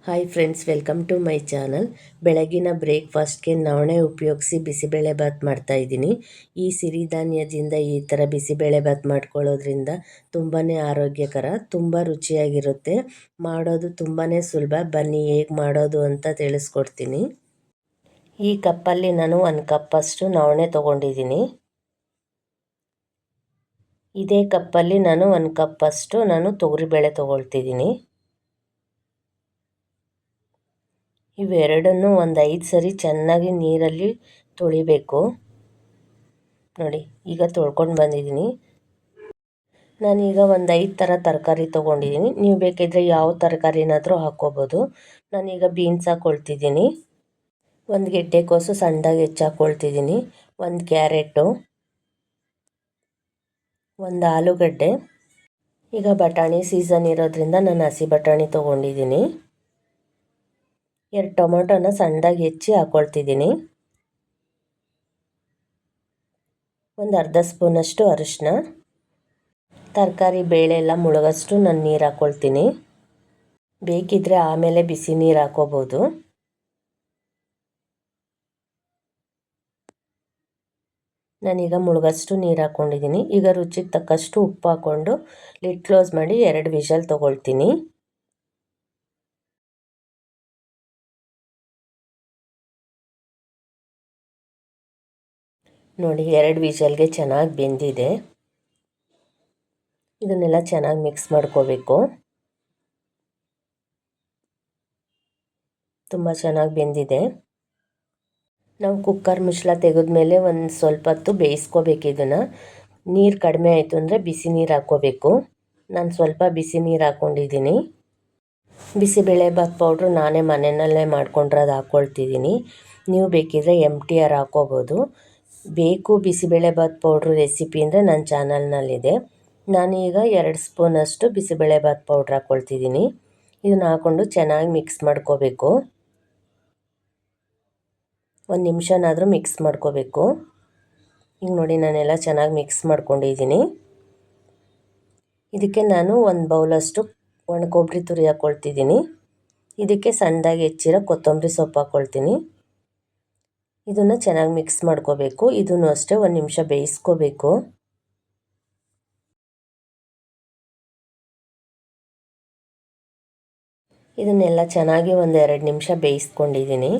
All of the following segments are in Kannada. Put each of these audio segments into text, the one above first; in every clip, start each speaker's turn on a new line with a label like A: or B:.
A: Hi friends, welcome to my channel. ಬೆಳಗಿನ ಬ್ರೇಕ್ಫಾಸ್ಟ್ಗೆ ನವಣೆ ಉಪಯೋಗಿಸಿ ಬಿಸಿಬೇಳೆಬಾತ್ ಮಾಡ್ತಾಯಿದ್ದೀನಿ. ಈ ಸಿರಿಧಾನ್ಯದಿಂದ ಈ ಥರ ಬಿಸಿಬೇಳೆಬಾತ್ ಮಾಡ್ಕೊಳ್ಳೋದ್ರಿಂದ ತುಂಬಾ ಆರೋಗ್ಯಕರ, ತುಂಬ ರುಚಿಯಾಗಿರುತ್ತೆ. ಮಾಡೋದು ತುಂಬಾ ಸುಲಭ. ಬನ್ನಿ ಹೇಗೆ ಮಾಡೋದು ಅಂತ ತಿಳಿಸ್ಕೊಡ್ತೀನಿ. ಈ ಕಪ್ಪಲ್ಲಿ ನಾನು 1 ಕಪ್ಪಷ್ಟು ನವಣೆ ತೊಗೊಂಡಿದ್ದೀನಿ. ಇದೇ ಕಪ್ಪಲ್ಲಿ ನಾನು 1 ಕಪ್ಪಷ್ಟು ತೊಗರಿಬೇಳೆ ತೊಗೊಳ್ತಿದ್ದೀನಿ. ಇವೆರಡನ್ನೂ ಒಂದು 5 ಸರಿ ಚೆನ್ನಾಗಿ ನೀರಲ್ಲಿ ತೊಳಿಬೇಕು. ನೋಡಿ, ಈಗ ತೊಳ್ಕೊಂಡು ಬಂದಿದ್ದೀನಿ. ನಾನೀಗ ಒಂದು 5 ಥರ ತರಕಾರಿ ತೊಗೊಂಡಿದ್ದೀನಿ. ನೀವು ಬೇಕಿದ್ದರೆ ಯಾವ ತರಕಾರಿನಾದರೂ ಹಾಕ್ಕೋಬೋದು. ನಾನೀಗ ಬೀನ್ಸ್ ಹಾಕ್ಕೊಳ್ತಿದ್ದೀನಿ, 1 ಗೆಡ್ಡೆಕೋಸು ಸಣ್ಣದಾಗಿ ಹೆಚ್ಚಾಕ್ಕೊಳ್ತಿದ್ದೀನಿ, 1 ಕ್ಯಾರೆಟು, 1 ಆಲೂಗಡ್ಡೆ. ಈಗ ಬಟಾಣಿ ಸೀಸನ್ ಇರೋದ್ರಿಂದ ನಾನು ಹಸಿ ಬಟಾಣಿ ತೊಗೊಂಡಿದ್ದೀನಿ. 2 ಟೊಮೊಟೊನ ಸಣ್ಣದಾಗಿ ಹೆಚ್ಚಿ ಹಾಕ್ಕೊಳ್ತಿದ್ದೀನಿ. 1 ಅರ್ಧ ಸ್ಪೂನಷ್ಟು ಅರಿಶಿನ. ತರಕಾರಿ ಬೇಳೆ ಎಲ್ಲ ಮುಳುಗಷ್ಟು ನಾನು ನೀರು ಹಾಕ್ಕೊಳ್ತೀನಿ. ಬೇಕಿದ್ದರೆ ಆಮೇಲೆ ಬಿಸಿ ನೀರು ಹಾಕ್ಕೋಬೋದು. ನಾನೀಗ ಮುಳುಗಷ್ಟು ನೀರು ಹಾಕ್ಕೊಂಡಿದ್ದೀನಿ. ಈಗ ರುಚಿಗೆ ತಕ್ಕಷ್ಟು ಉಪ್ಪು ಹಾಕ್ಕೊಂಡು ಲಿಡ್ ಕ್ಲೋಸ್ ಮಾಡಿ 2 ವಿಷಲ್ ತೊಗೊಳ್ತೀನಿ. ನೋಡಿ, 2 ವಿಷಲ್ಗೆ ಚೆನ್ನಾಗಿ ಬೆಂದಿದೆ. ಇದನ್ನೆಲ್ಲ ಚೆನ್ನಾಗಿ ಮಿಕ್ಸ್ ಮಾಡ್ಕೋಬೇಕು. ತುಂಬ ಚೆನ್ನಾಗಿ ಬೆಂದಿದೆ. ನಾವು ಕುಕ್ಕರ್ ಮುಚ್ಚಳ ತೆಗೆದ್ಮೇಲೆ ಒಂದು ಸ್ವಲ್ಪ ಹೊತ್ತು ಬೇಯಿಸ್ಕೋಬೇಕು. ಇದನ್ನು ನೀರು ಕಡಿಮೆ ಆಯಿತು ಅಂದರೆ ಬಿಸಿ ನೀರು ಹಾಕ್ಕೋಬೇಕು. ನಾನು ಸ್ವಲ್ಪ ಬಿಸಿ ನೀರು ಹಾಕ್ಕೊಂಡಿದ್ದೀನಿ. ಬಿಸಿಬೇಳೆಬಾತ್ ಪೌಡ್ರು ನಾನೇ ಮನೆಯಲ್ಲೇ ಮಾಡ್ಕೊಂಡಿರೋದು ಹಾಕ್ಕೊಳ್ತಿದ್ದೀನಿ. ನೀವು ಬೇಕಿದ್ದರೆ MTR ಹಾಕ್ಕೋಬೋದು. ಬೇಕು ಬಿಸಿಬೇಳೆಬಾತ್ ಪೌಡ್ರು ರೆಸಿಪಿ ಅಂದರೆ ನನ್ನ ಚಾನಲ್ನಲ್ಲಿದೆ. ನಾನೀಗ 2 ಸ್ಪೂನಷ್ಟು ಬಿಸಿಬೇಳೆಬಾತ್ ಪೌಡ್ರ್ ಹಾಕ್ಕೊಳ್ತಿದ್ದೀನಿ. ಇದನ್ನು ಹಾಕ್ಕೊಂಡು ಚೆನ್ನಾಗಿ ಮಿಕ್ಸ್ ಮಾಡ್ಕೋಬೇಕು. 1 ನಿಮಿಷನಾದರೂ ಮಿಕ್ಸ್ ಮಾಡ್ಕೋಬೇಕು. ಈಗ ನೋಡಿ, ನಾನೆಲ್ಲ ಚೆನ್ನಾಗಿ ಮಿಕ್ಸ್ ಮಾಡ್ಕೊಂಡಿದ್ದೀನಿ. ಇದಕ್ಕೆ ನಾನು 1 ಬೌಲಷ್ಟು ಒಣ ಕೊಬ್ಬರಿ ತುರಿ ಹಾಕ್ಕೊಳ್ತಿದ್ದೀನಿ. ಇದಕ್ಕೆ ಸಣ್ಣದಾಗಿ ಹೆಚ್ಚಿರೋ ಕೊತ್ತಂಬರಿ ಸೊಪ್ಪು ಹಾಕ್ಕೊಳ್ತೀನಿ. ಇದನ್ನು ಚೆನ್ನಾಗಿ ಮಿಕ್ಸ್ ಮಾಡ್ಕೋಬೇಕು. ಇದನ್ನು ಅಷ್ಟೇ 1 ನಿಮಿಷ ಬೇಯಿಸ್ಕೋಬೇಕು. ಇದನ್ನೆಲ್ಲ ಚೆನ್ನಾಗಿ 1-2 ನಿಮಿಷ ಬೇಯಿಸ್ಕೊಂಡಿದ್ದೀನಿ.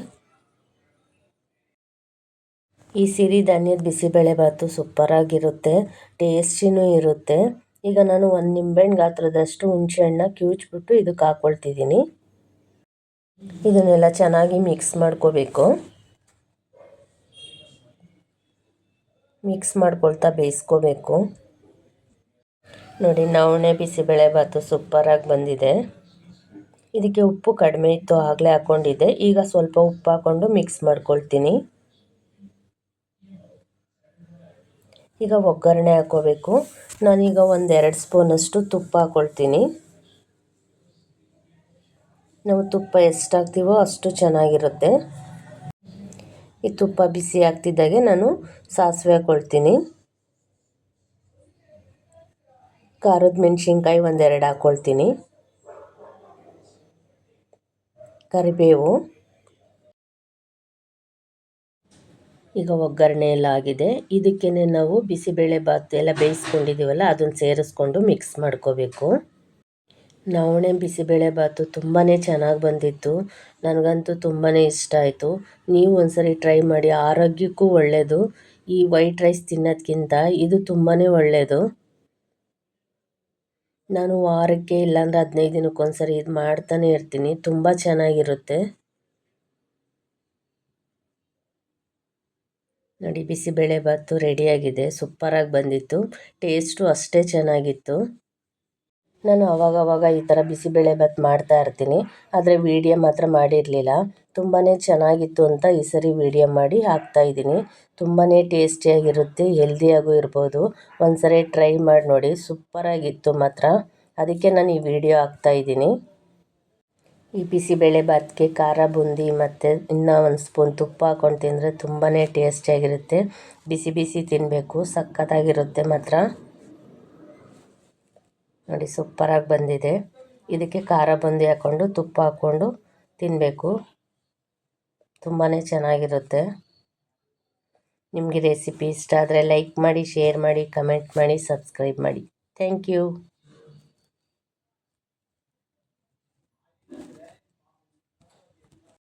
A: ಈ ಸಿರಿಧಾನ್ಯದ ಬಿಸಿಬೇಳೆಬಾತು ಸೂಪರಾಗಿರುತ್ತೆ, ಟೇಸ್ಟಿನೂ ಇರುತ್ತೆ. ಈಗ ನಾನು 1 ನಿಂಬೆಹಣ್ಣು ಗಾತ್ರದಷ್ಟು ಹುಣಸೆಹಣ್ಣನ್ನ ಕಿವುಚ್ಬಿಟ್ಟು ಇದಕ್ಕೆ ಹಾಕ್ಕೊಳ್ತಿದ್ದೀನಿ. ಇದನ್ನೆಲ್ಲ ಚೆನ್ನಾಗಿ ಮಿಕ್ಸ್ ಮಾಡ್ಕೋಬೇಕು. ಮಿಕ್ಸ್ ಮಾಡ್ಕೊಳ್ತಾ ಬೇಯಿಸ್ಕೋಬೇಕು. ನೋಡಿ, ನವಣೆ ಬಿಸಿಬೇಳೆಬಾತು ಸೂಪರಾಗಿ ಬಂದಿದೆ. ಇದಕ್ಕೆ ಉಪ್ಪು ಕಡಿಮೆ ಇತ್ತು, ಆಗಲೇ ಹಾಕ್ಕೊಂಡಿದ್ದೆ. ಈಗ ಸ್ವಲ್ಪ ಉಪ್ಪು ಹಾಕ್ಕೊಂಡು ಮಿಕ್ಸ್ ಮಾಡ್ಕೊಳ್ತೀನಿ. ಈಗ ಒಗ್ಗರಣೆ ಹಾಕ್ಕೋಬೇಕು. ನಾನೀಗ 1-2 ಸ್ಪೂನಷ್ಟು ತುಪ್ಪ ಹಾಕ್ಕೊಳ್ತೀನಿ. ನಾವು ತುಪ್ಪ ಎಷ್ಟು ಹಾಕ್ತೀವೋ ಅಷ್ಟು ಚೆನ್ನಾಗಿರುತ್ತೆ. ಈ ತುಪ್ಪ ಬಿಸಿ ಆಗ್ತಿದ್ದಾಗೆ ನಾನು ಸಾಸಿವೆ ಹಾಕ್ಕೊಳ್ತೀನಿ. ಖಾರದ ಮೆಣಸಿನ್ಕಾಯಿ 1-2 ಹಾಕ್ಕೊಳ್ತೀನಿ. ಕರಿಬೇವು. ಈಗ ಒಗ್ಗರಣೆ ಎಲ್ಲ ಆಗಿದೆ. ಇದಕ್ಕೇ ನಾವು ಬಿಸಿಬೇಳೆಬಾತ್ ಎಲ್ಲ ಬೇಯಿಸ್ಕೊಂಡಿದ್ದೀವಲ್ಲ, ಅದನ್ನು ಸೇರಿಸ್ಕೊಂಡು ಮಿಕ್ಸ್ ಮಾಡ್ಕೋಬೇಕು. ನವಣೆ ಬಿಸಿಬೇಳೆಬಾತು ತುಂಬಾ ಚೆನ್ನಾಗಿ ಬಂದಿತ್ತು. ನನಗಂತೂ ತುಂಬಾ ಇಷ್ಟ ಆಯಿತು. ನೀವು ಒಂದ್ಸರಿ ಟ್ರೈ ಮಾಡಿ, ಆರೋಗ್ಯಕ್ಕೂ ಒಳ್ಳೆಯದು. ಈ ವೈಟ್ ರೈಸ್ ತಿನ್ನೋದಕ್ಕಿಂತ ಇದು ತುಂಬಾ ಒಳ್ಳೆಯದು. ನಾನು ವಾರಕ್ಕೆ ಇಲ್ಲಾಂದರೆ 15 ದಿನಕ್ಕೊಂದ್ಸರಿ ಇದು ಮಾಡ್ತಾನೆ ಇರ್ತೀನಿ. ತುಂಬ ಚೆನ್ನಾಗಿರುತ್ತೆ. ನೋಡಿ, ಬಿಸಿಬೇಳೆಬಾತು ರೆಡಿಯಾಗಿದೆ. ಸೂಪರಾಗಿ ಬಂದಿತ್ತು. ಟೇಸ್ಟು ಅಷ್ಟೇ ಚೆನ್ನಾಗಿತ್ತು. ನಾನು ಆವಾಗವಾಗ ಈ ಥರ ಬಿಸಿಬೇಳೆಬಾತ್ ಮಾಡ್ತಾ ಇರ್ತೀನಿ, ಆದರೆ ವೀಡಿಯೋ ಮಾತ್ರ ಮಾಡಿರಲಿಲ್ಲ. ತುಂಬಾ ಚೆನ್ನಾಗಿತ್ತು ಅಂತ ಈ ಸರಿ ವೀಡಿಯೋ ಮಾಡಿ ಹಾಕ್ತಾಯಿದ್ದೀನಿ. ತುಂಬಾ ಟೇಸ್ಟಿಯಾಗಿರುತ್ತೆ, ಹೆಲ್ದಿಯಾಗೂ ಇರ್ಬೋದು. ಒಂದ್ಸರಿ ಟ್ರೈ ಮಾಡಿ ನೋಡಿ, ಸೂಪರಾಗಿತ್ತು ಮಾತ್ರ. ಅದಕ್ಕೆ ನಾನು ಈ ವಿಡಿಯೋ ಹಾಕ್ತಾಯಿದ್ದೀನಿ. ಈ ಬಿಸಿಬೇಳೆಬಾತ್ಗೆ ಖಾರ ಬೂಂದಿ ಮತ್ತು ಇನ್ನೂ 1 ಸ್ಪೂನ್ ತುಪ್ಪ ಹಾಕ್ಕೊಂಡು ತಿಂದರೆ ತುಂಬಾ ಟೇಸ್ಟಿಯಾಗಿರುತ್ತೆ. ಬಿಸಿ ಬಿಸಿ ತಿನ್ನಬೇಕು, ಸಖತ್ತಾಗಿರುತ್ತೆ ಮಾತ್ರ. ನೋಡಿ, ಸೂಪರಾಗಿ ಬಂದಿದೆ. ಇದಕ್ಕೆ ಖಾರ ಬೂಂದಿ ಹಾಕ್ಕೊಂಡು ತುಪ್ಪ ಹಾಕ್ಕೊಂಡು ತಿನ್ನಬೇಕು. ತುಂಬಾ ಚೆನ್ನಾಗಿರುತ್ತೆ. ನಿಮಗೆ ರೆಸಿಪಿ ಇಷ್ಟ ಆದರೆ ಲೈಕ್ ಮಾಡಿ, ಶೇರ್ ಮಾಡಿ, ಕಮೆಂಟ್ ಮಾಡಿ, ಸಬ್ಸ್ಕ್ರೈಬ್ ಮಾಡಿ. Thank you.